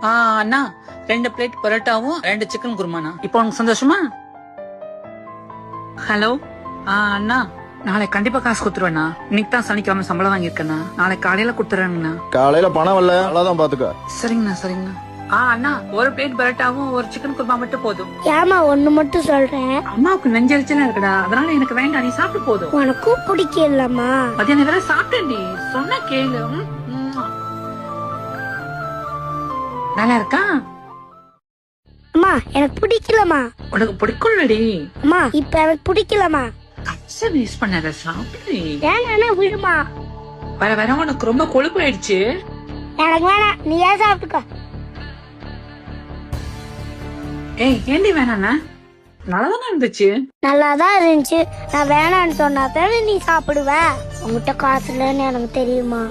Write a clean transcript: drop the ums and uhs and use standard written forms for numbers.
அண்ணா 2 plate பரோட்டாவும் 2 chicken குருமாண்ணா. இப்போ உனக்கு சந்தோஷமா? ஹலோ அண்ணா, நாளை கண்டிப்பா காசு கொடுத்துருவேண்ணா. இன்னைக்கு தான் சனிக்கிழமை சம்பளம் வாங்கியிருக்கேண்ணா. நாளை காலையில கொடுத்துறேங்கண்ணா. காலையில பணம் வரல, அவ்வளவுதான் பாத்துக்க. சரிங்கண்ணா சரிங்கண்ணா. அண்ணா 1 பிளேட் பரோட்டாவும் 1 சிக்கன் குருமா மட்டும் போதும். ஏமா ஒண்ணு மட்டும் சொல்றேன். அம்மாவுக்கு நெஞ்சரிச்சலா இருக்குடா, அதனால எனக்கு வேண்டாம், நீ சாப்பிட்டு போதும். உனக்கும் பிடிக்கலமா? மதியான வேற சாப்பிட்டேன்டி, சொன்ன கேளு. நல்லா இருக்கா? அம்மா எனக்கு பிடிக்கலமா. உனக்கு பிடிக்கும்லடி. அம்மா இப்ப எனக்கு பிடிக்கலமா. அச்சா வேஸ்ட் பண்ணாத, சாப்பிடு. ஏன்னா விடுமா. வர வர உனக்கு ரொம்ப கொழுப்பு ஆயிடுச்சு. எனக்கு வேணாம், நீ ஏன் சாப்பிட்டுக்கோ. ஏய் ஏண்டி வேணாண்ணா? நல்லாதானே இருந்துச்சு. நல்லாதான் இருந்துச்சு. நான் வேணான்னு சொன்னா தானே நீ சாப்பிடுவ. உங்ககிட்ட காசு இல்லைன்னு எனக்கு தெரியுமா.